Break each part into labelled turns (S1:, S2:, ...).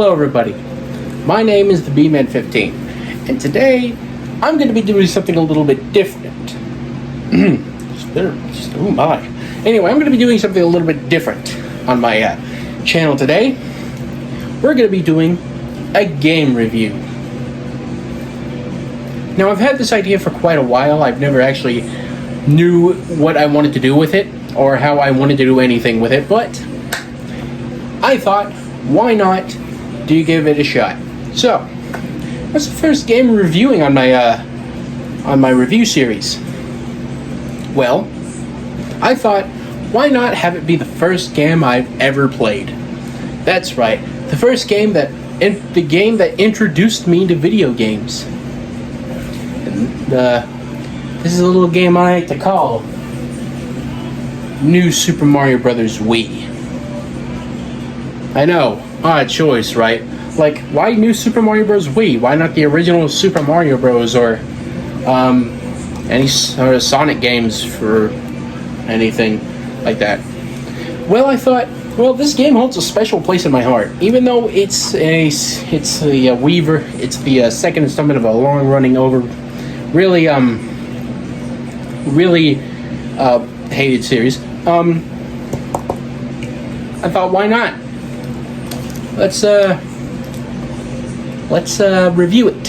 S1: Hello everybody, my name is THEBMAN15, and today I'm going to be doing something a little bit different. Oh my. Anyway, I'm going to be doing something a little bit different on my channel today. We're going to be doing a game review. Now, I've had this idea for quite a while. I've never actually knew what I wanted to do with it or how I wanted to do anything with it, but I thought, why not give it a shot? So, what's the first game reviewing on my review series? Well, I thought, why not have it be the first game I've ever played? That's right, the first game the game that introduced me to video games. This is a little game I like to call New Super Mario Bros. Wii. I know, odd choice, right? Like, why New Super Mario Bros. Wii? Why not the original Super Mario Bros. Or any sort of Sonic games for anything like that? Well, I thought, well, this game holds a special place in my heart, even though it's the second installment of a long-running really hated series. I thought, why not? Let's review it.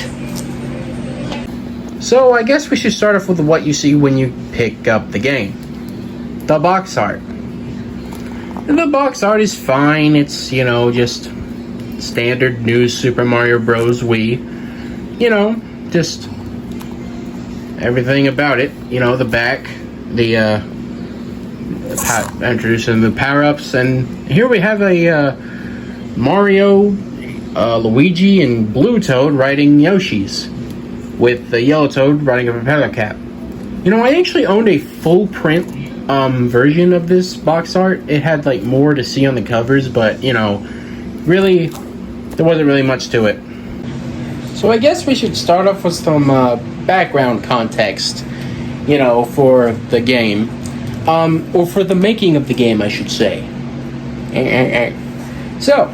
S1: So I guess we should start off with what you see when you pick up the game. The box art. And the box art is fine. It's, you know, just standard New Super Mario Bros. Wii. You know, just everything about it. You know, the back, introducing the power-ups, and here we have a Mario, Luigi, and Blue Toad riding Yoshi's, with the Yellow Toad riding a propeller cap. You know, I actually owned a full print version of this box art. It had like more to see on the covers, but you know, really, there wasn't really much to it. So I guess we should start off with some background context, you know, for the game, or for the making of the game, I should say. So,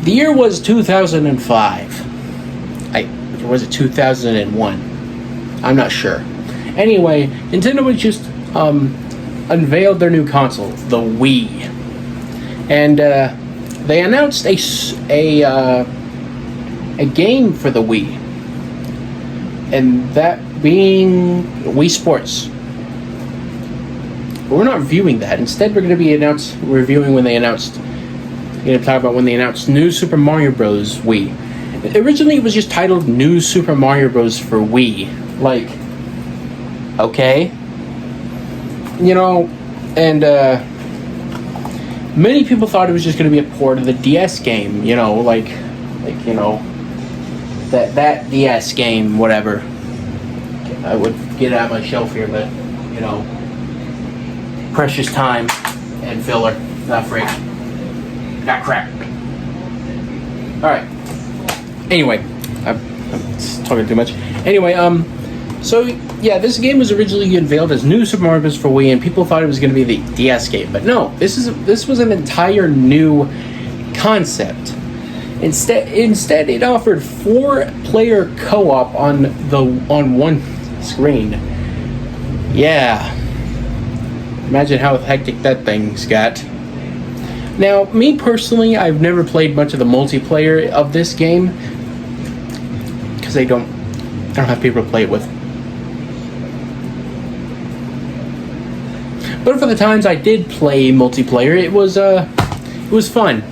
S1: the year was 2005. Or was it 2001? I'm not sure. Anyway, Nintendo was just unveiled their new console, the Wii, and they announced a game for the Wii, and that being Wii Sports. But we're not reviewing that. Instead, we're going to be reviewing when they announced. We're going to talk about when they announced New Super Mario Bros. Wii. Originally, it was just titled New Super Mario Bros. For Wii. Like, okay, you know, and many people thought it was just going to be a port of the DS game. You know, like you know, that DS game, whatever. I would get it out of my shelf here, but you know, precious time and filler, not free. Not crap. Alright. Anyway, I'm talking too much. Anyway, so yeah, this game was originally unveiled as New Super Mario Bros. For Wii, and people thought it was going to be the DS game, but no, this was an entire new concept. Instead, it offered 4-player co-op on one screen. Yeah. Imagine how hectic that thing's got. Now, me personally, I've never played much of the multiplayer of this game because I don't have people to play it with. But for the times I did play multiplayer, it was fun.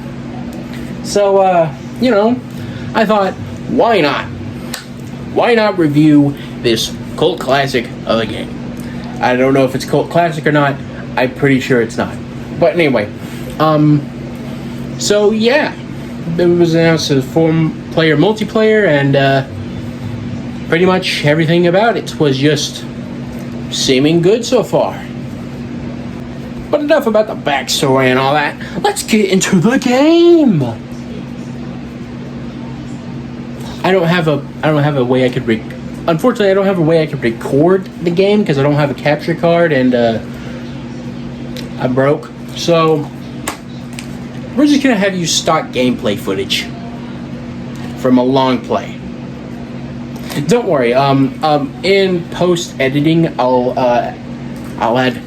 S1: So you know, I thought, why not? Why not review this cult classic of the game? I don't know if it's cult classic or not. I'm pretty sure it's not. But anyway, so yeah, it was announced as 4-player multiplayer, and pretty much everything about it was just seeming good so far. But enough about the backstory and all that. Let's get into the game. I don't have a way I could unfortunately I don't have a way I could record the game because I don't have a capture card, and I broke. So we're just gonna have you stock gameplay footage. from a long play. Don't worry. In post editing, I'll add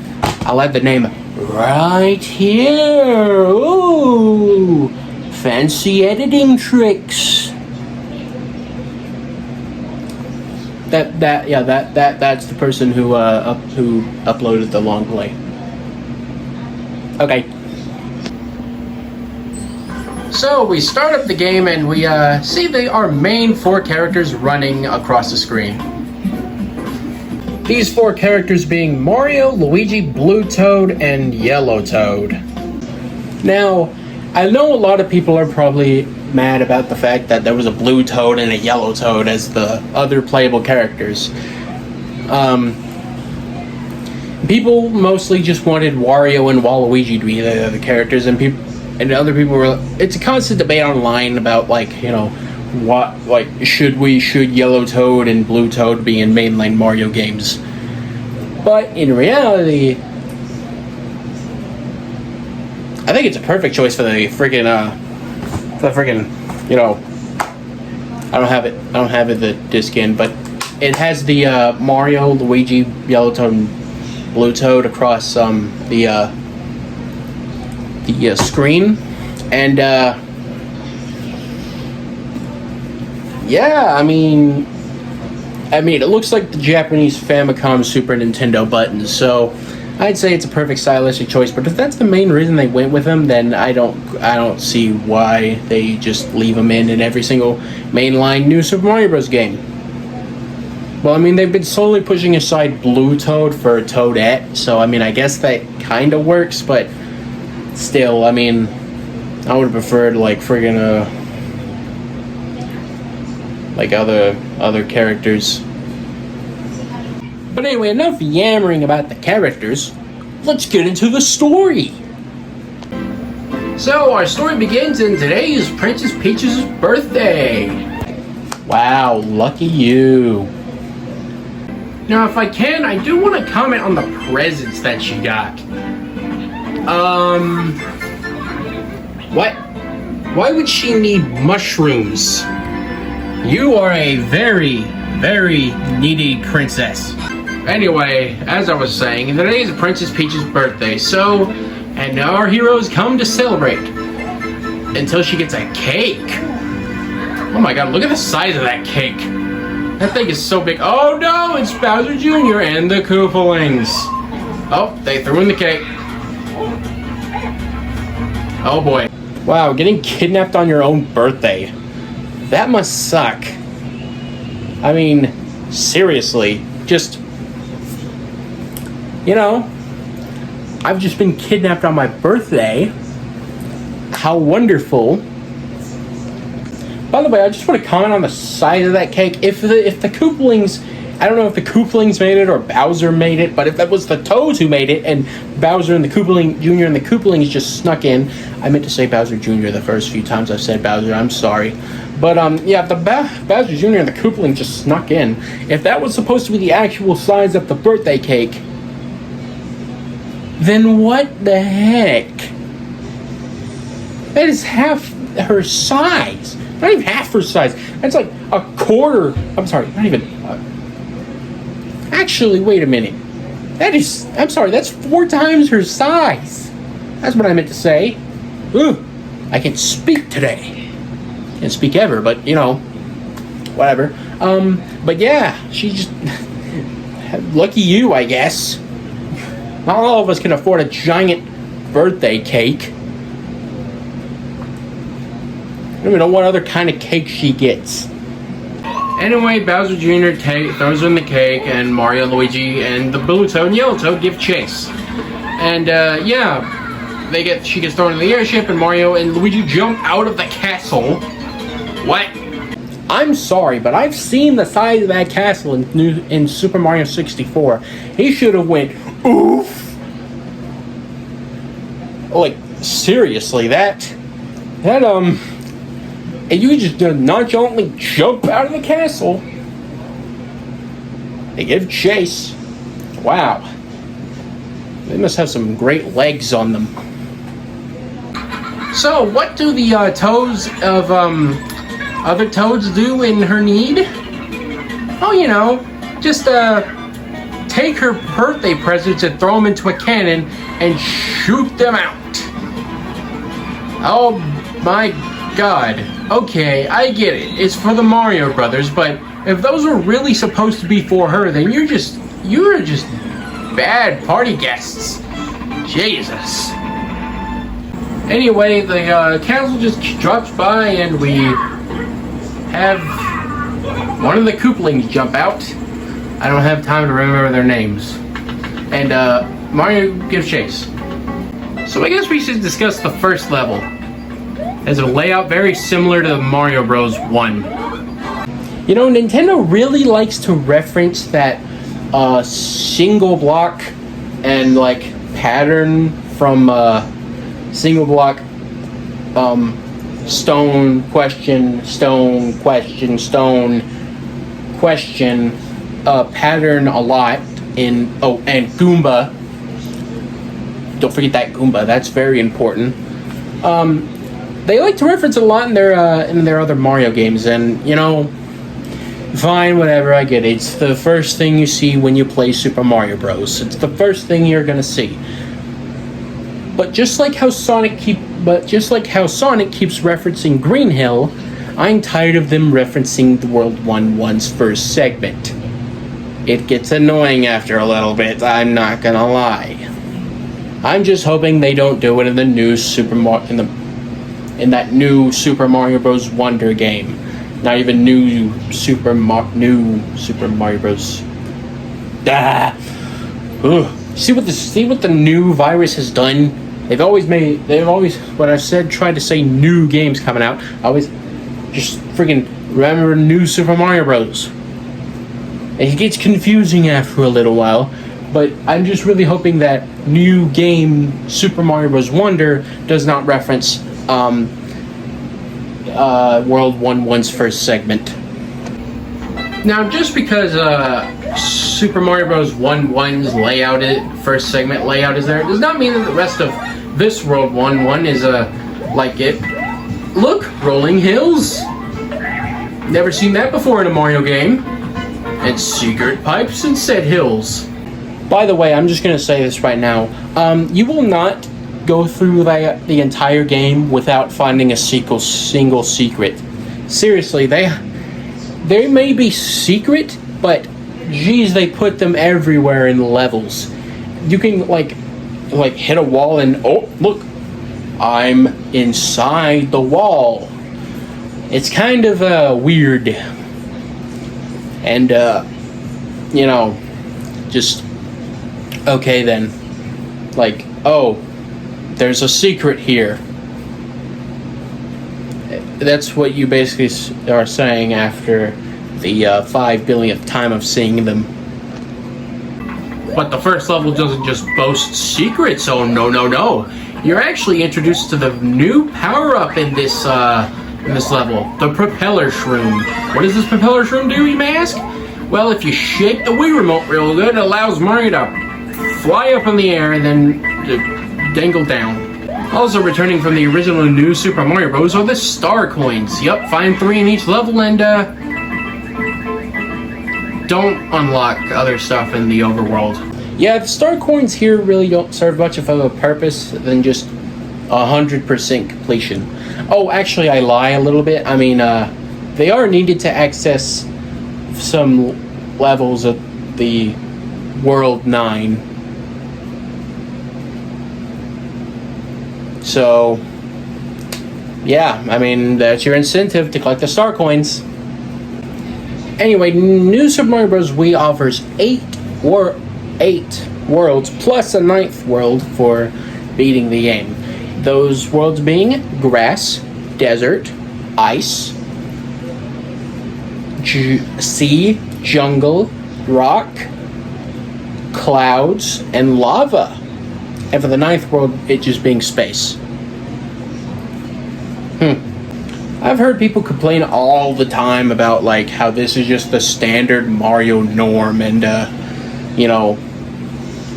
S1: the name right here. Ooh, fancy editing tricks. That's the person who uploaded the long play. Okay. So we start up the game and we see our main 4 characters running across the screen. These 4 characters being Mario, Luigi, Blue Toad, and Yellow Toad. Now, I know a lot of people are probably mad about the fact that there was a Blue Toad and a Yellow Toad as the other playable characters. People mostly just wanted Wario and Waluigi to be the other characters, and other people were. It's a constant debate online about should Yellow Toad and Blue Toad be in mainline Mario games? But in reality, I think it's a perfect choice for the freaking I don't have it the disc in, but it has the Mario, Luigi, Yellow Toad, and Blue Toad across the screen, and yeah, I mean, it looks like the Japanese Famicom Super Nintendo buttons, so I'd say it's a perfect stylistic choice. But if that's the main reason they went with them, then I don't see why they just leave them in every single mainline New Super Mario Bros. Game. Well, I mean, they've been slowly pushing aside Blue Toad for Toadette, so I mean, I guess that kind of works, but still, I mean, I would have preferred other characters. But anyway, enough yammering about the characters. Let's get into the story. So our story begins, and today is Princess Peach's birthday. Wow, lucky you. Now, if I can, I do want to comment on the presents that she got. What? Why would she need mushrooms? You are a very, very needy princess. Anyway, as I was saying, today is Princess Peach's birthday, and now our heroes come to celebrate. Until she gets a cake. Oh my god, look at the size of that cake. That thing is so big. Oh no, it's Bowser Jr. and the Koopalings. Oh, they threw in the cake. Oh boy. Wow, getting kidnapped on your own birthday. That must suck. I mean, seriously, just, I've just been kidnapped on my birthday. How wonderful. By the way, I just want to comment on the size of that cake. If the Koopalings, I don't know if the Koopalings made it or Bowser made it, but if that was the Toads who made it and Bowser and the Koopaling Jr. and the Koopalings just snuck in. I meant to say Bowser Jr. the first few times I've said Bowser, I'm sorry. But yeah, if the Bowser Jr. and the Koopalings just snuck in, if that was supposed to be the actual size of the birthday cake, then what the heck? That is half her size. Not even half her size. That's like a quarter. I'm sorry, not even. Actually, wait a minute. I'm sorry, that's 4 times her size. That's what I meant to say. Ugh, I can speak today. Can't speak ever, but whatever. But yeah, she just lucky you, I guess. Not all of us can afford a giant birthday cake. I don't even know what other kind of cake she gets. Anyway, Bowser Jr. throws in the cake, and Mario, Luigi, and the Blue Toad and Yellow Toad give chase. And yeah, she gets thrown in the airship, and Mario and Luigi jump out of the castle. What? I'm sorry, but I've seen the size of that castle in Super Mario 64. He should have went oof. Like seriously, and you just nonchalantly jump out of the castle. They give chase. Wow. They must have some great legs on them. So, what do the toes of other toads do in her need? Oh, you know, just take her birthday presents and throw them into a cannon and shoot them out. Oh my god. Okay, I get it. It's for the Mario Brothers, but if those were really supposed to be for her, then you're just bad party guests. Jesus. Anyway, the council just drops by and we have one of the Koopalings jump out. I don't have time to remember their names. And Mario gives chase. So I guess we should discuss the first level. Has a layout very similar to Mario Bros. 1. You know, Nintendo really likes to reference that single block and like pattern from single block stone question pattern a lot in and Goomba. Don't forget that Goomba, that's very important. They like to reference it a lot in their other Mario games, and you know, fine, whatever, I get it. It's the first thing you see when you play Super Mario Bros. It's the first thing you're gonna see. But just like how Sonic keeps referencing Green Hill, I'm tired of them referencing the World 1's first segment. It gets annoying after a little bit, I'm not gonna lie. I'm just hoping they don't do it in the new in that new Super Mario Bros. Wonder game. Not even new Super Mario Bros. See what the new virus has done? They've always when I said tried to say new games coming out, I always just freaking remember new Super Mario Bros. It gets confusing after a little while, but I'm just really hoping that new game Super Mario Bros. Wonder does not reference World 1's first segment. Now, just because Super Mario Bros. 1's first segment layout is there, does not mean that the rest of this World 1 is like it. Look, rolling hills. Never seen that before in a Mario game. And secret pipes in said hills. By the way, I'm just gonna say this right now. You will not go through the entire game without finding a single secret. Seriously, they may be secret, but geez, they put them everywhere in levels. You can like hit a wall and oh look, I'm inside the wall. It's kind of weird, and you know, just okay then. Like, oh, there's a secret here. That's what you basically are saying after the 5 billionth time of seeing them. But the first level doesn't just boast secrets. Oh no! You're actually introduced to the new power-up in this level, the propeller shroom. What does this propeller shroom do, you may ask? Well, if you shake the Wii remote real good, it allows Mario to fly up in the air and then dangle down. Also returning from the original new Super Mario Bros. Are the star coins. Yup, find 3 in each level and don't unlock other stuff in the overworld. Yeah, the star coins here really don't serve much of a purpose than just 100% completion. Oh, actually, I lie a little bit. I mean, they are needed to access some levels of the World 9. So, yeah, I mean, that's your incentive to collect the star coins. Anyway, New Super Mario Bros. Wii offers 8 worlds plus a 9th world for beating the game. Those worlds being grass, desert, ice, sea, jungle, rock, clouds, and lava. And for the 9th world, it just being space. I've heard people complain all the time about like how this is just the standard Mario norm, and you know,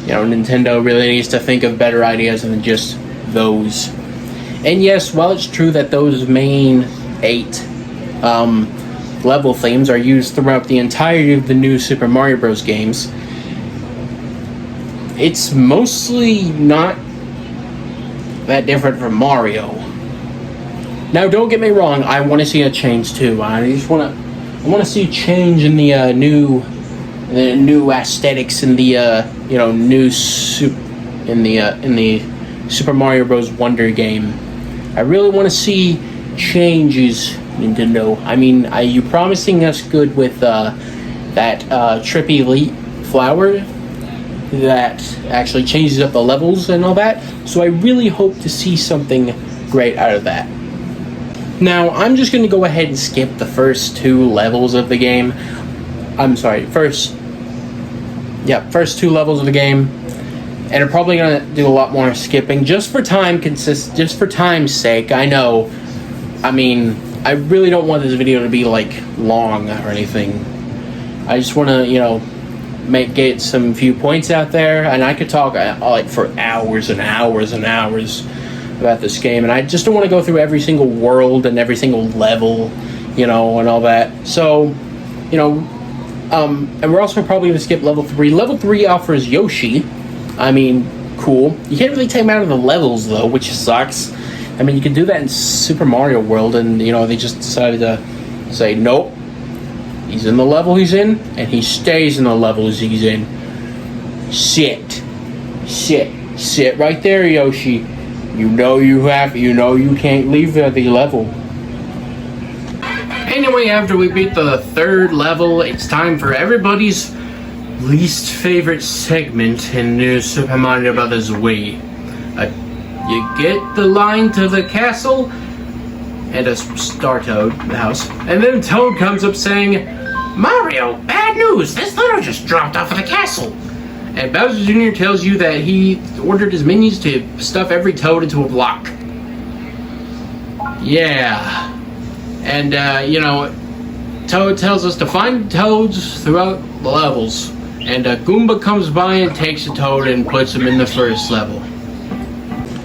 S1: Nintendo really needs to think of better ideas than just those. And yes, while it's true that those main 8 level themes are used throughout the entirety of the new Super Mario Bros. Games. It's mostly not that different from Mario. Now, don't get me wrong, I want to see a change too. I want to see a change in the new aesthetics in the in the Super Mario Bros. Wonder game. I really want to see changes, Nintendo. I mean, you promising us good with that trippy elite flower that actually changes up the levels and all that. So I really hope to see something great out of that. Now, I'm just going to go ahead and skip the first 2 levels of the game. I'm sorry, first 2 levels of the game. And I'm probably going to do a lot more skipping just for time's sake. I know. I mean, I really don't want this video to be like long or anything. I just want to, get some few points out there, and I could talk like for hours and hours and hours about this game, and I just don't want to go through every single world and every single level, and all that. So, and we're also probably going to skip level 3. Level 3 offers Yoshi. I mean, cool. You can't really take him out of the levels, though, which sucks. I mean, you can do that in Super Mario World, and, they just decided to say, nope, he's in the level he's in, and he stays in the levels he's in. Sit right there, Yoshi. You can't leave the level. Anyway, after we beat the 3rd level, it's time for everybody's least favorite segment in New Super Mario Bros. Wii. You get the line to the castle and a Star Toad, the house, and then Toad comes up saying, "Mario, bad news! This letter just dropped off of the castle." And Bowser Jr. tells you that he ordered his minions to stuff every Toad into a block. Yeah. And, Toad tells us to find Toads throughout the levels. And a Goomba comes by and takes a Toad and puts him in the first level.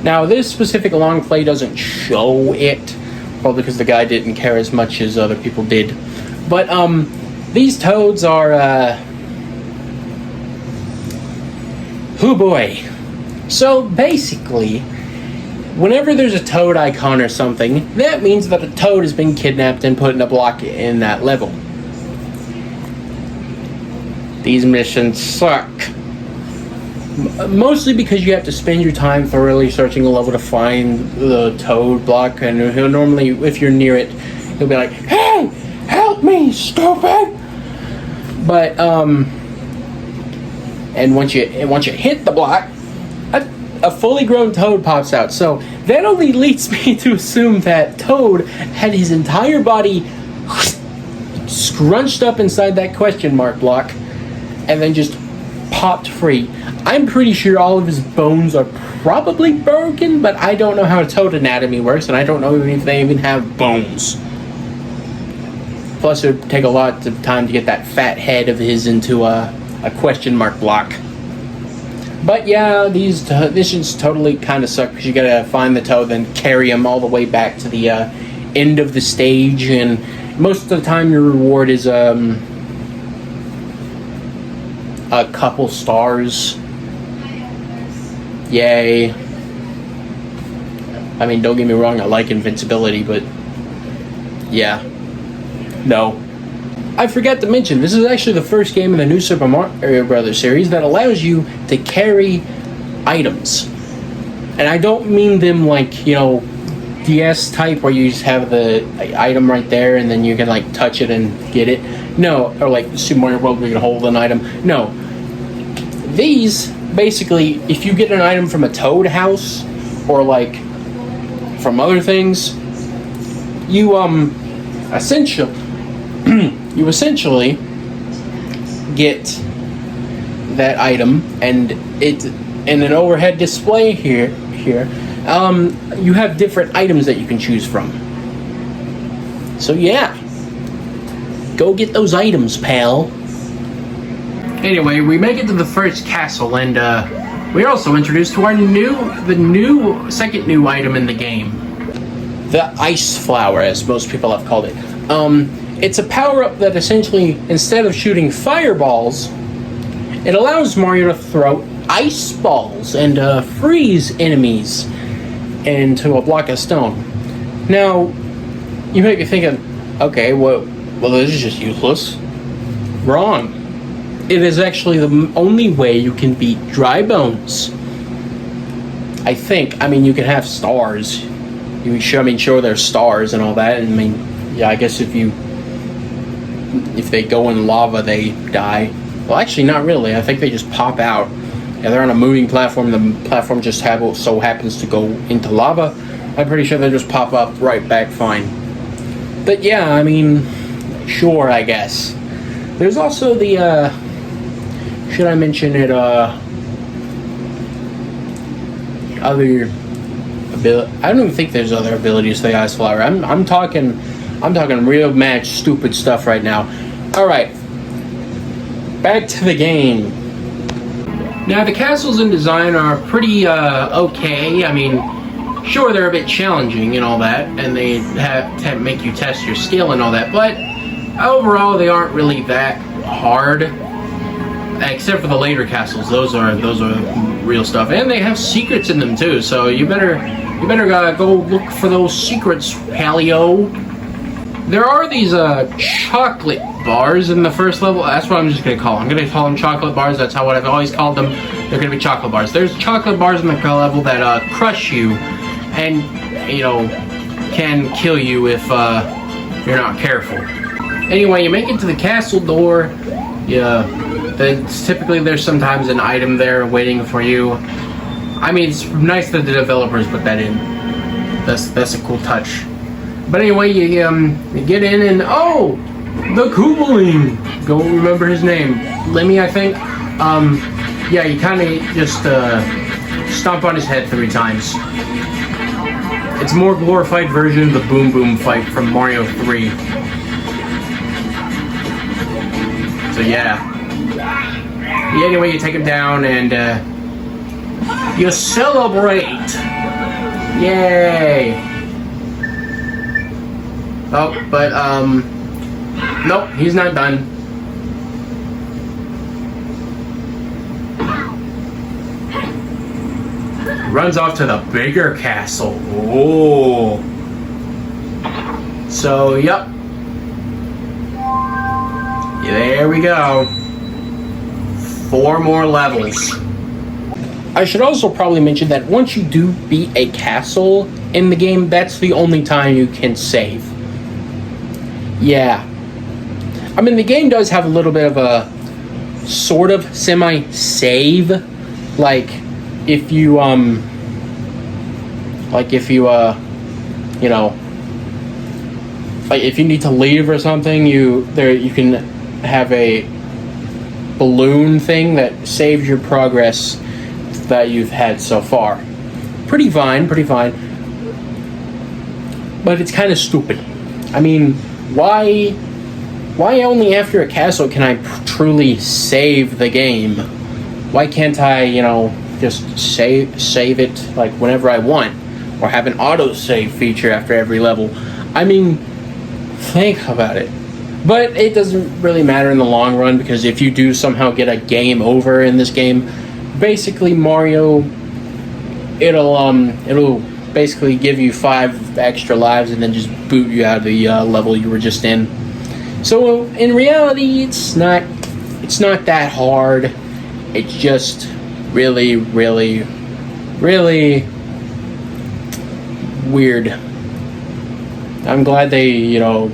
S1: Now, this specific long play doesn't show it, probably because the guy didn't care as much as other people did. But, these Toads are, oh boy. So, basically, whenever there's a Toad icon or something, that means that a Toad has been kidnapped and put in a block in that level. These missions suck. Mostly because you have to spend your time thoroughly searching a level to find the Toad block, and he'll normally, if you're near it, he'll be like, "Hey, help me, stupid!" But, and once you hit the block, a fully grown Toad pops out. So that only leads me to assume that Toad had his entire body scrunched up inside that question mark block and then just popped free. I'm pretty sure all of his bones are probably broken, but I don't know how Toad anatomy works, and I don't know even if they even have bones. Plus, it would take a lot of time to get that fat head of his into a question mark block. But yeah, these missions totally kind of suck because you gotta find the Toad, then carry him all the way back to the end of the stage, and most of the time your reward is a couple stars. Yay. I mean, don't get me wrong, I like invincibility, but yeah. No. I forgot to mention, this is actually the first game in the new Super Mario Bros. Series that allows you to carry items. And I don't mean them like, DS type where you just have the item right there and then you can like touch it and get it. No, or like Super Mario World where you can hold an item. No. These, basically, if you get an item from a Toad house or like from other things, you essentially get that item, and it's in an overhead display here. You have different items that you can choose from. So yeah, go get those items, pal. Anyway, we make it to the first castle, and we're also introduced to the second new item in the game. The ice flower, as most people have called it. It's a power-up that essentially, instead of shooting fireballs, it allows Mario to throw ice balls and freeze enemies into a block of stone. Now, you might be thinking, okay, well, this is just useless. Wrong. It is actually the only way you can beat dry bones. I think. I mean, you can have stars. Sure, there's stars and all that. And I mean, yeah, I guess if they go in lava, they die. Well, actually, not really. I think they just pop out. Yeah, they're on a moving platform. The platform just so happens to go into lava. I'm pretty sure they just pop up right back fine. But yeah, I mean, sure, I guess. There's also the, should I mention it, other ability. I don't even think there's other abilities to the Ice Flower. I'm talking real match stupid stuff right now. Alright. Back to the game. Now, the castles in design are pretty, okay. I mean, sure, they're a bit challenging and all that, and they have to make you test your skill and all that, but overall, they aren't really that hard, except for the later castles. Those are real stuff, and they have secrets in them too. So you better go look for those secrets, Paleo. There are these chocolate bars in the first level. That's what I'm just gonna call them. I'm gonna call them chocolate bars. That's what I've always called them. They're gonna be chocolate bars. There's chocolate bars in the level that crush you, and can kill you if you're not careful. Anyway, you make it to the castle door. Yeah, typically there's sometimes an item there waiting for you. I mean, it's nice that the developers put that in. That's a cool touch. But anyway, you get in and oh, the Koopaling. Don't remember his name. Lemmy, I think. Yeah, you kind of just stomp on his head 3 times. It's a more glorified version of the Boom Boom fight from Mario 3. So yeah. Anyway, you take him down and you celebrate. Yay. Oh, but nope, he's not done. Runs off to the bigger castle. Oh. So, yep. There we go. 4 more levels. I should also probably mention that once you do beat a castle in the game, that's the only time you can save. Yeah. I mean, the game does have a little bit of a sort of semi-save. Like, if you, you know, like if you need to leave or something, you can have a balloon thing that saves your progress that you've had so far. Pretty fine. But it's kind of stupid. I mean, why only after a castle can I truly save the game? Why can't I, you know, just save it like whenever I want, or have an auto-save feature after every level? I mean, think about it. But it doesn't really matter in the long run, because if you do somehow get a game over in this game, basically Mario, it'll basically give you 5 extra lives and then just boot you out of the level you were just in. So in reality, it's not that hard. It's just really weird. I'm glad they, you know,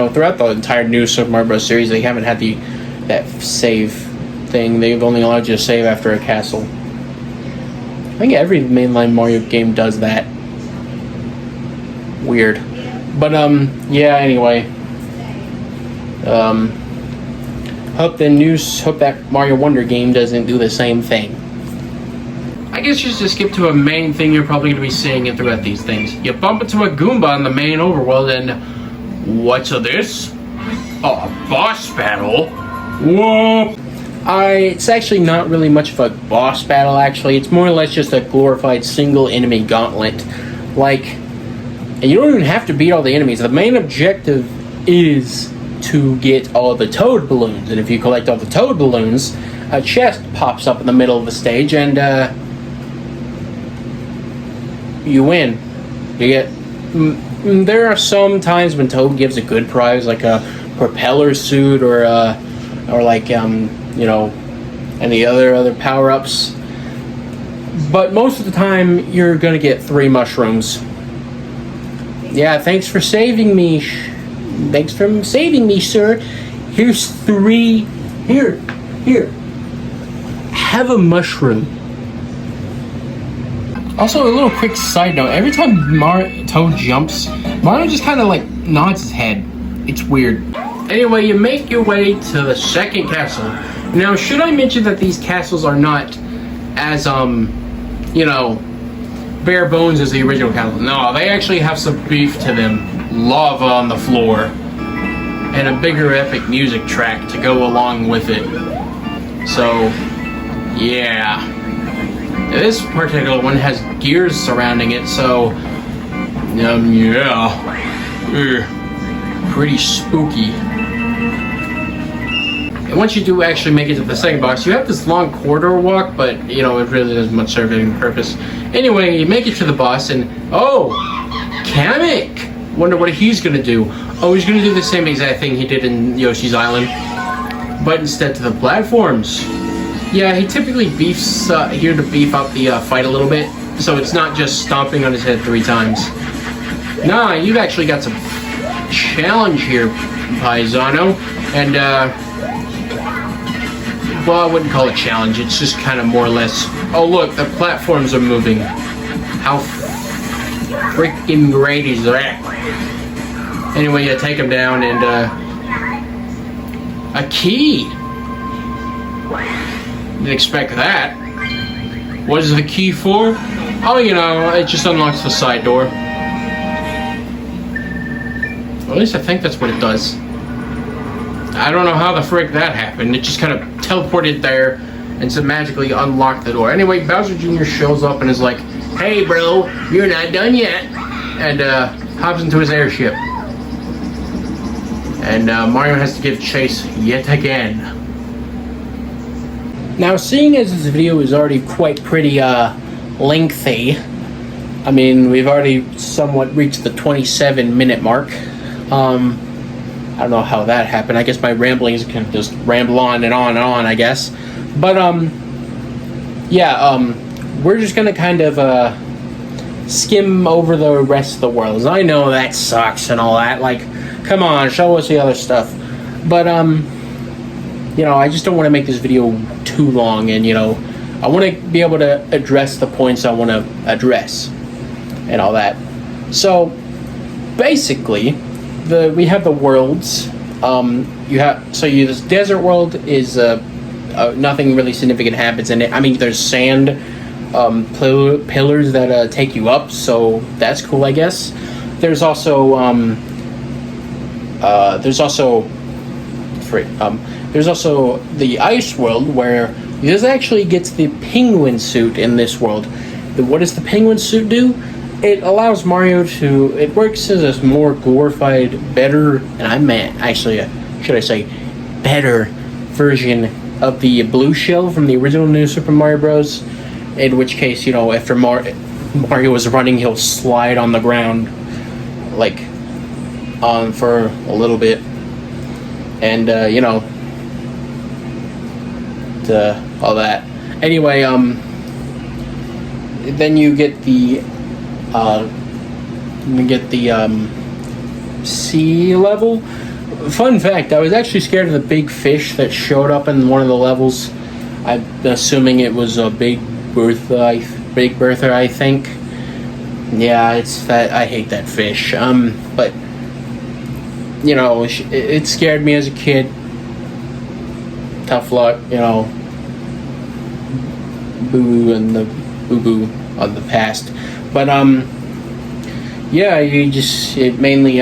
S1: throughout the entire new Super Mario Bros. Series, they haven't had that save thing. They've only allowed you to save after a castle. I think every mainline Mario game does that. Weird. But, yeah, anyway. Hope that Mario Wonder game doesn't do the same thing. I guess just to skip to a main thing you're probably going to be seeing it throughout these things. You bump into a Goomba in the main overworld, and what's this? Oh, a boss battle? Whoop! It's actually not really much of a boss battle, actually. It's more or less just a glorified single enemy gauntlet. Like, And you don't even have to beat all the enemies. The main objective is to get all the toad balloons. And if you collect all the toad balloons, a chest pops up in the middle of the stage, and you win. You get... There are some times when Toad gives a good prize, like a propeller suit or like, you know, any other power-ups. But most of the time, you're going to get 3 mushrooms. Yeah, thanks for saving me. Thanks for saving me, sir. Here's 3. Here. Have a mushroom. Also, a little quick side note. Every time Toad jumps, Mario just kind of like nods his head. It's weird. Anyway, you make your way to the second castle. Now, should I mention that these castles are not as, you know, bare bones as the original castle? No, they actually have some beef to them. Lava on the floor. And a bigger epic music track to go along with it. So, yeah. This particular one has gears surrounding it, so, yeah. Pretty spooky. And once you do actually make it to the second boss, you have this long corridor walk, but, you know, it really doesn't much serve any purpose. Anyway, you make it to the boss, and, oh! Kamek! Wonder what he's gonna do. Oh, he's gonna do the same exact thing he did in Yoshi's Island, but instead to the platforms. Yeah, he typically beefs here to beef up the fight a little bit, so it's not just stomping on his head 3 times. Nah, you've actually got some challenge here, Paisano, and well, I wouldn't call it challenge. It's just kind of more or less. Oh, look, the platforms are moving. How freaking great is that? Anyway, you take him down, and a key. Didn't expect that. What is the key for? Oh, you know, it just unlocks the side door. Well, at least I think that's what it does. I don't know how the frick that happened. It just kind of teleported there and so magically unlocked the door. Anyway, Bowser Jr. shows up and is like, "Hey, bro, you're not done yet," and hops into his airship. And Mario has to give chase yet again. Now, seeing as this video is already quite pretty lengthy, I mean, we've already somewhat reached the 27-minute mark. I don't know how that happened. I guess my ramblings can just ramble on and on and on, I guess. But, yeah, we're just gonna kind of skim over the rest of the worlds. I know that sucks and all that. Like, come on, show us the other stuff. But, you know, I just don't want to make this video too long, and, you know, I want to be able to address the points I want to address and all that. So, basically, we have the worlds. This desert world is nothing really significant happens in it. I mean, there's sand pillars that take you up, so that's cool, I guess. There's also the ice world, where this actually gets the penguin suit in this world. What does the penguin suit do? It allows Mario to... It works as a more glorified, better... And I meant, actually, should I say, better version of the blue shell from the original New Super Mario Bros. In which case, you know, after Mario is running, he'll slide on the ground, like, for a little bit. And, you know, all that. Anyway, then you get the sea level. Fun fact, I was actually scared of the big fish that showed up in one of the levels. I'm assuming it was a Big Bertha, I think. Yeah, it's that. I hate that fish. But, you know, it scared me as a kid. Tough luck, you know. Boo and the boo-boo of the past. But, yeah, it mainly,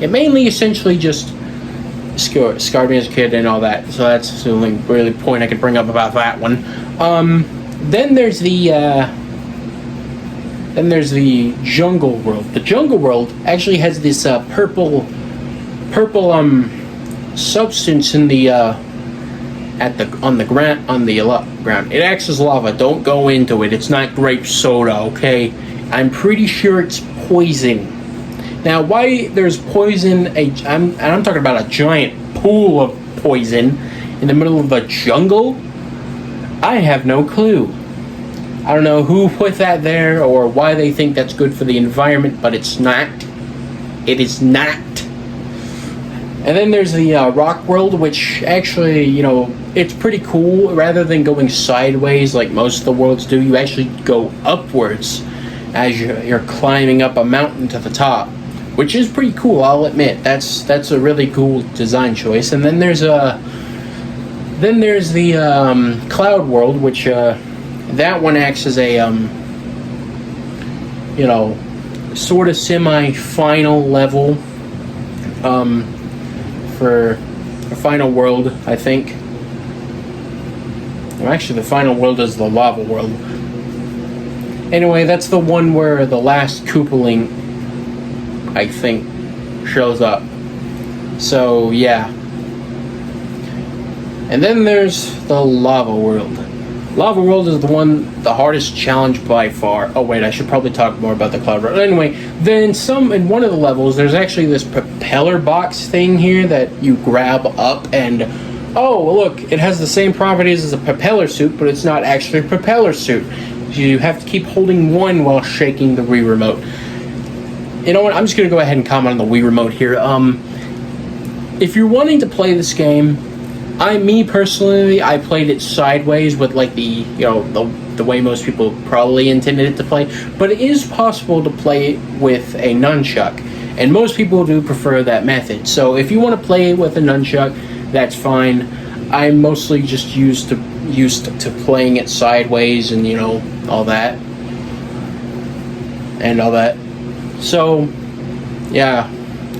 S1: it mainly essentially just scarred me as a kid and all that. So that's the only really point I could bring up about that one. Then there's the Then there's the jungle world. The jungle world actually has this purple substance in the on the ground. It acts as lava. Don't go into it. It's not grape soda, okay? I'm pretty sure it's poison. Now, why there's poison? I'm talking about a giant pool of poison in the middle of a jungle. I have no clue. I don't know who put that there or why they think that's good for the environment, but it's not. It is not. And then there's the rock world, which actually, it's pretty cool. Rather than going sideways like most of the worlds do, you actually go upwards as you're climbing up a mountain to the top, which is pretty cool. I'll admit that's a really cool design choice. And then there's the cloud world, which that one acts as a sort of semi-final level for a final world, I think. Well, actually, the final world is the lava world. Anyway, that's the one where the last Koopaling, I think, shows up. So, yeah. And then there's the lava world. Lava world is the hardest challenge by far. Oh wait, I should probably talk more about the cloud world. Anyway, then in one of the levels, there's actually this propeller box thing here that you grab up and, oh look, it has the same properties as a propeller suit, but it's not actually a propeller suit. You have to keep holding one while shaking the Wii remote. You know what? I'm just gonna go ahead and comment on the Wii remote here. If you're wanting to play this game, me personally, I played it sideways with like the way most people probably intended it to play, but it is possible to play it with a nunchuck, and most people do prefer that method. So if you want to play it with a nunchuck, that's fine. I'm mostly just used to playing it sideways and all that. So yeah,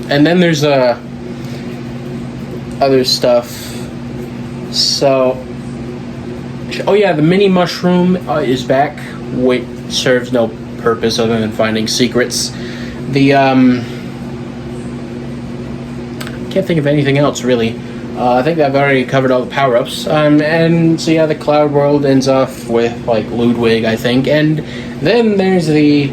S1: and then there's other stuff. So, oh yeah, the mini mushroom is back. Wait, serves no purpose other than finding secrets. The can't think of anything else really. I think I've already covered all the power-ups. And so yeah, the cloud world ends off with like Ludwig, I think, and then there's the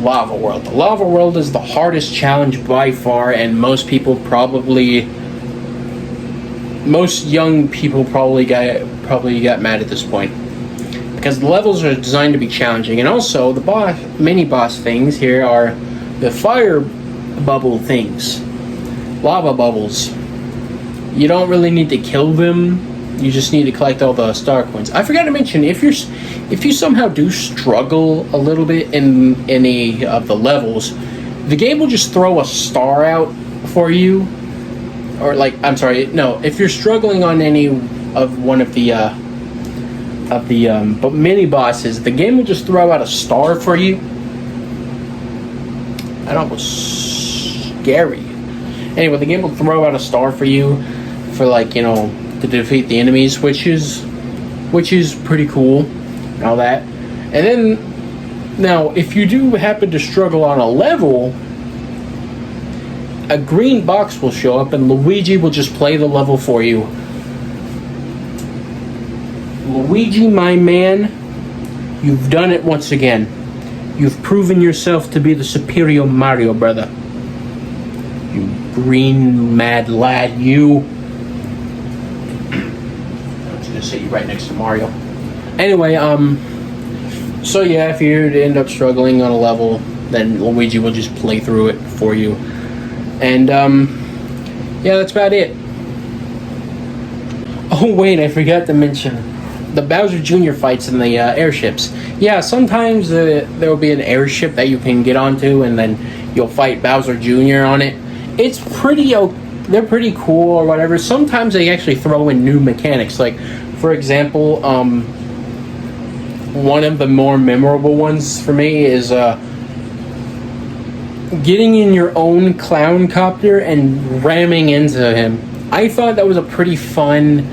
S1: lava world. The lava world is the hardest challenge by far, and most young people probably got mad at this point because the levels are designed to be challenging, and also the mini boss things here are the fire bubble things, lava bubbles. You don't really need to kill them. You just need to collect all the star coins. I forgot to mention, if you somehow do struggle a little bit in any of the levels, the game will just throw a star out for you. Or if you're struggling on any of one of the mini bosses, the game will just throw out a star for you. That almost scary. Anyway, the game will throw out a star for you for to defeat the enemies, which is pretty cool and all that. And then now, if you do happen to struggle on a level, a green box will show up and Luigi will just play the level for you. Luigi, my man, you've done it once again. You've proven yourself to be the superior Mario, brother. You green mad lad, you. I'm just gonna sit you right next to Mario. Anyway, so yeah, if you end up struggling on a level, then Luigi will just play through it for you. And, yeah, that's about it. Oh, wait, I forgot to mention the Bowser Jr. fights in the airships. Yeah, sometimes there will be an airship that you can get onto, and then you'll fight Bowser Jr. on it. It's they're pretty cool or whatever. Sometimes they actually throw in new mechanics. Like, for example, one of the more memorable ones for me is, getting in your own clown copter and ramming into him. I thought that was a pretty fun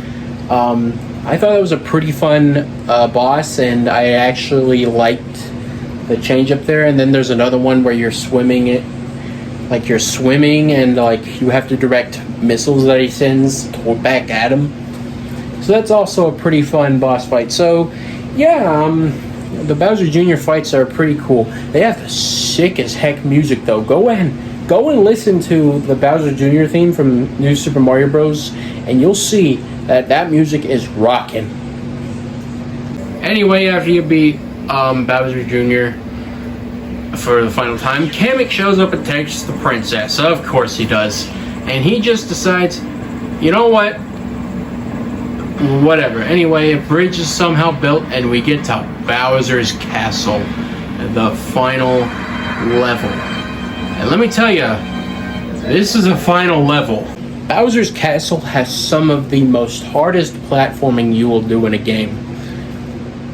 S1: boss, and I actually liked the change up there, and then there's another one where you're swimming it, like you're swimming and like you have to direct missiles that he sends back at him. So that's also a pretty fun boss fight. So yeah, the Bowser Jr. fights are pretty cool. They have the sick as heck music though. Go and listen to the Bowser Jr. theme from New Super Mario Bros. And you'll see that music is rocking. Anyway, after you beat Bowser Jr. for the final time, Kamek shows up and takes the princess. Of course he does. And he just decides, you know what? Whatever. Anyway, a bridge is somehow built and we get to Bowser's Castle, the final level. And let me tell you, this is a final level. Bowser's Castle has some of the most hardest platforming you will do in a game.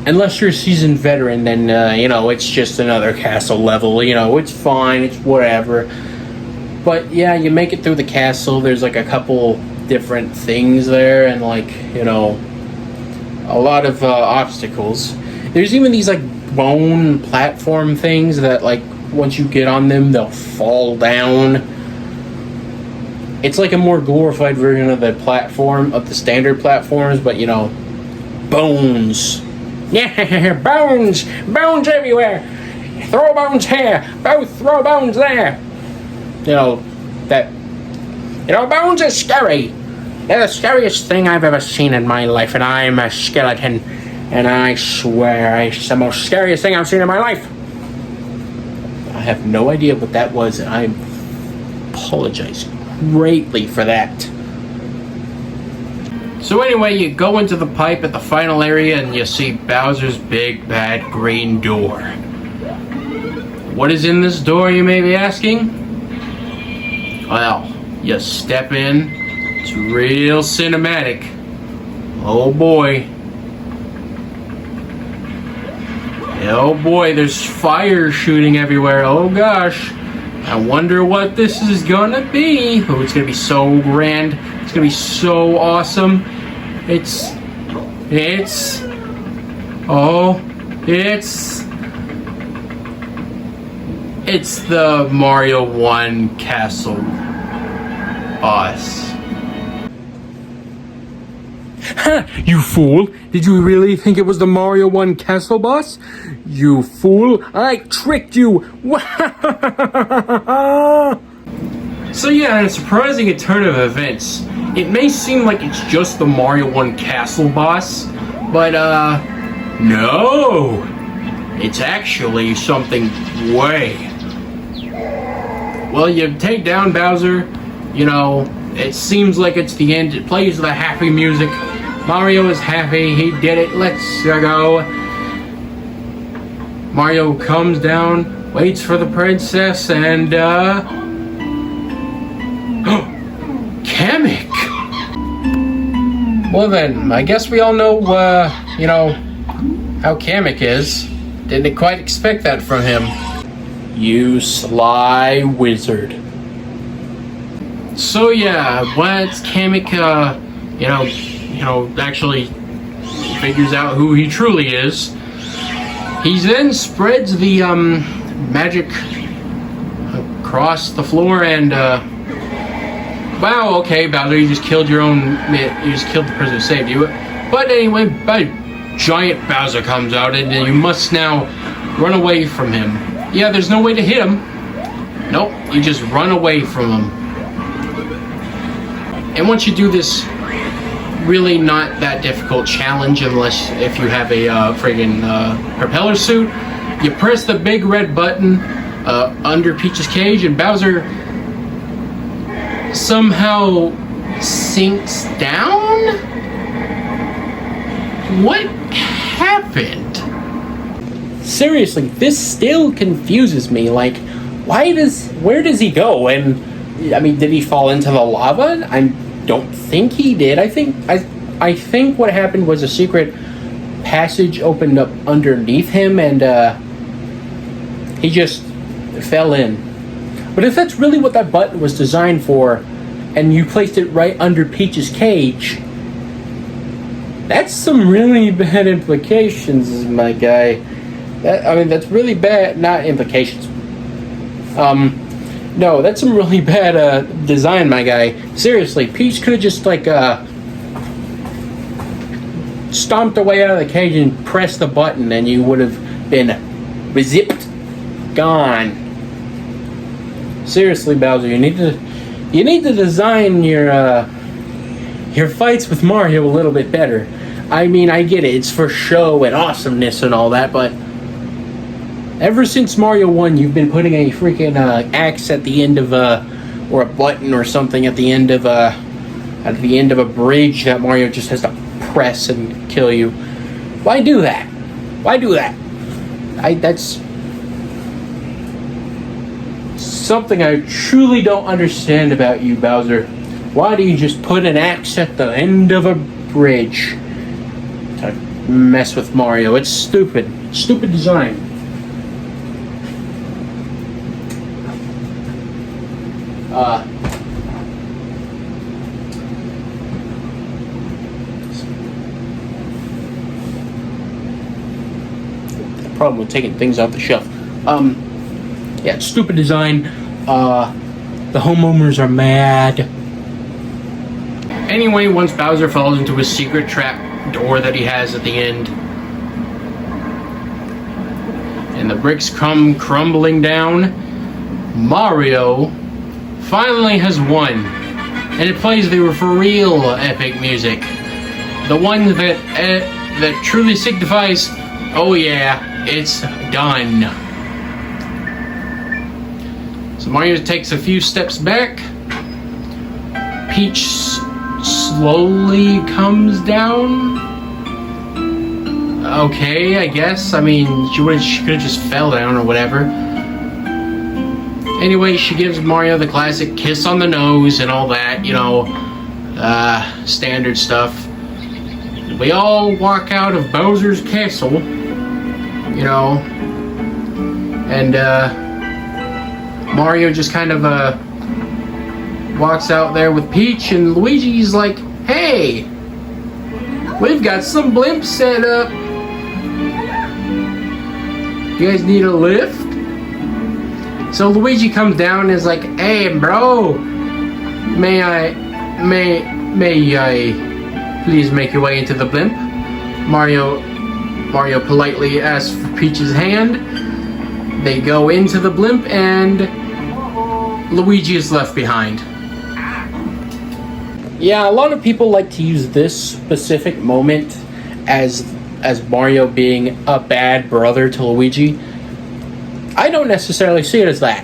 S1: Unless you're a seasoned veteran, then, it's just another castle level. It's fine, it's whatever. But, yeah, you make it through the castle. There's, like, a couple different things there and, like, a lot of obstacles. There's even these, like, bone platform things that, like, once you get on them, they'll fall down. It's like a more glorified version of the standard platforms, but, bones. Yeah, bones! Bones everywhere! Throw bones here! Both throw bones there! Bones are scary! They're the scariest thing I've ever seen in my life, and I'm a skeleton. And I swear, it's the most scariest thing I've seen in my life. I have no idea what that was, and I apologize greatly for that. So anyway, you go into the pipe at the final area and you see Bowser's big bad green door. What is in this door, you may be asking? Well, you step in, it's real cinematic. Oh boy. Oh boy, there's fire shooting everywhere. Oh gosh. I wonder what this is gonna be. Oh, it's gonna be so grand. It's gonna be so awesome. It's the Mario 1 castle boss. You fool! Did you really think it was the Mario 1 castle boss? You fool! I tricked you! So yeah, in a surprising turn of events, it may seem like it's just the Mario 1 castle boss, but no! It's actually something way. Well, you take down Bowser, it seems like it's the end. It plays the happy music. Mario is happy, he did it, let's go. Mario comes down, waits for the princess, and Kamek! Well then, I guess we all know, how Kamek is. Didn't quite expect that from him. You sly wizard. So yeah, once Kamek, actually figures out who he truly is, he then spreads the magic across the floor and wow, okay, Bowser, you just killed the person who saved you. But anyway, giant Bowser comes out and you must now run away from him. Yeah, there's no way to hit him. Nope, you just run away from him. And once you do this really not that difficult challenge, unless if you have a friggin' propeller suit, you press the big red button under Peach's cage and Bowser somehow sinks down? What happened? Seriously, this still confuses me. Like, where does he go? And did he fall into the lava? I don't think he did. I think what happened was a secret passage opened up underneath him and he just fell in. But if that's really what that button was designed for, and you placed it right under Peach's cage, that's some really bad implications, my guy. That's really bad. Not implications. No, that's some really bad design, my guy. Seriously, Peach could have just like stomped away out of the cage and pressed the button, and you would have been zipped, gone. Seriously, Bowser, you need to design your fights with Mario a little bit better. I mean, I get it; it's for show and awesomeness and all that, but ever since Mario 1, you've been putting a freaking axe at the end of or a button or something at the end of a bridge that Mario just has to press and kill you. Why do that? Why do that? That's something I truly don't understand about you, Bowser. Why do you just put an axe at the end of a bridge to mess with Mario? It's stupid. Stupid design. Problem with taking things off the shelf. Yeah, it's stupid design. The homeowners are mad. Anyway, once Bowser falls into a secret trap door that he has at the end, and the bricks come crumbling down, Mario finally has won. And it plays the for real epic music. The one that truly signifies, oh yeah, it's done. So Mario takes a few steps back. Peach slowly comes down. Okay, I guess. I mean, she could have just fell down or whatever. Anyway, she gives Mario the classic kiss on the nose and all that, standard stuff. We all walk out of Bowser's castle, and Mario just kind of walks out there with Peach, and Luigi's like, hey, we've got some blimps set up. You guys need a lift? So Luigi comes down and is like, hey bro, may I please make your way into the blimp? Mario politely asks for Peach's hand. They go into the blimp and Luigi is left behind. Yeah, a lot of people like to use this specific moment as Mario being a bad brother to Luigi. I don't necessarily see it as that.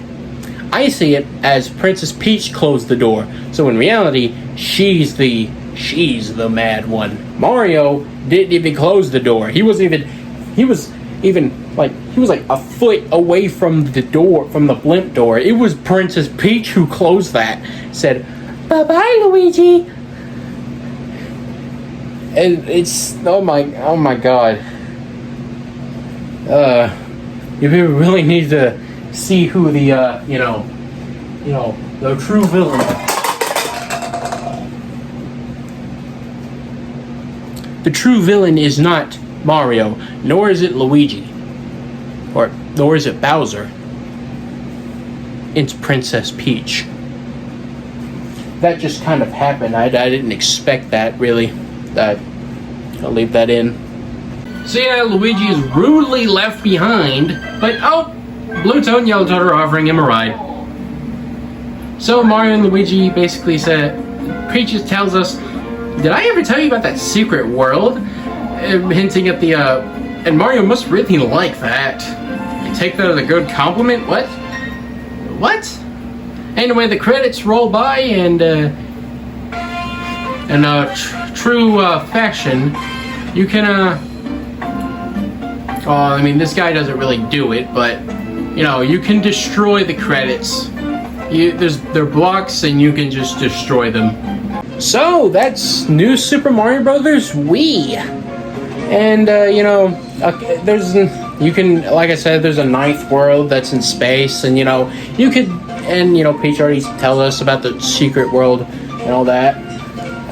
S1: I see it as Princess Peach closed the door. So in reality, she's the mad one. Mario didn't even close the door. He was like a foot away from the door, from the blimp door. It was Princess Peach who closed that. Said, "Bye-bye, Luigi." And it's oh my god. You really need to see who the the true villain. The true villain is not Mario, nor is it Luigi, nor is it Bowser. It's Princess Peach. That just kind of happened. I didn't expect that, really. I'll leave that in. So yeah, Luigi is rudely left behind, but Blue Toad and Yellow Toad are offering him a ride. So Mario and Luigi basically said, Peach tells us, did I ever tell you about that secret world? Hinting at the, and Mario must really like that. You take that as a good compliment? What? Anyway, the credits roll by, and in true fashion, you can, this guy doesn't really do it, but, you can destroy the credits. They're blocks, and you can just destroy them. So, that's New Super Mario Brothers Wii. And, like I said, there's a ninth world that's in space, and, Peach already tells us about the secret world and all that.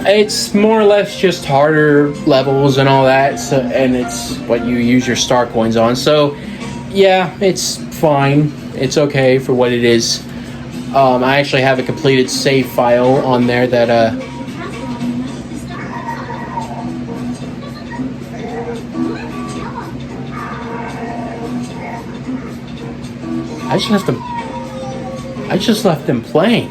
S1: It's more or less just harder levels and all that, and it's what you use your star coins on. So, yeah, it's fine. It's okay for what it is. I actually have a completed save file on there that I just left them playing.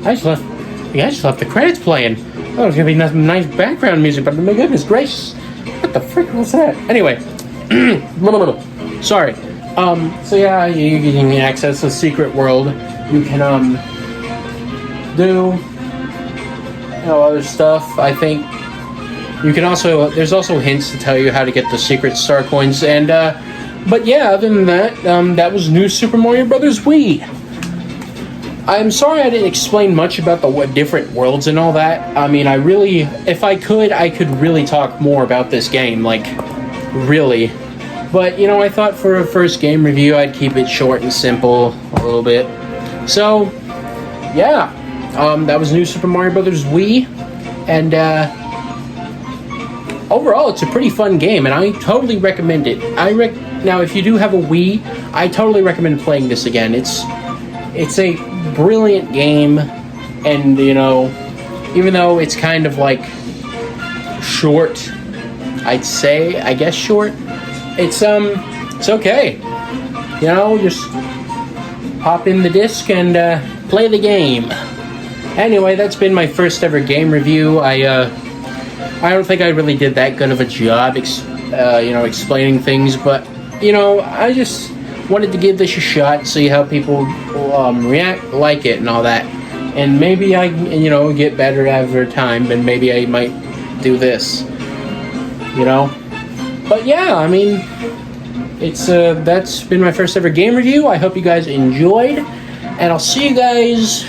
S1: I just left the credits playing. Oh, it's gonna be nice background music, but my goodness gracious, what the frick was that? Anyway, sorry. So yeah, you can access the secret world. You can do other stuff. I think you can also there's also hints to tell you how to get the secret star coins and but yeah, other than that, that was New Super Mario Brothers Wii. I'm sorry I didn't explain much about the different worlds and all that. I mean, if I could really talk more about this game, like, really. But, I thought for a first game review, I'd keep it short and simple a little bit. So, yeah, that was New Super Mario Brothers Wii, and, overall, it's a pretty fun game, and I totally recommend it. Now, if you do have a Wii, I totally recommend playing this again. It's a brilliant game, and even though it's kind of like short, I guess short, it's okay. Just pop in the disc and play the game. Anyway, that's been my first ever game review. I don't think I really did that good of a job explaining things, but I just wanted to give this a shot, see how people react, like it, and all that. And maybe I can, get better over time, and maybe I might do this, But yeah, I mean, it's that's been my first ever game review. I hope you guys enjoyed, and I'll see you guys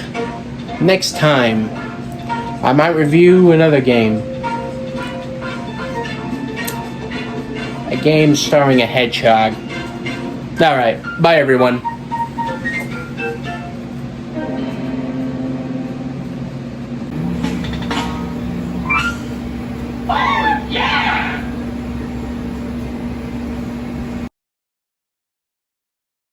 S1: next time. I might review another game. A game starring a hedgehog. Alright, bye everyone.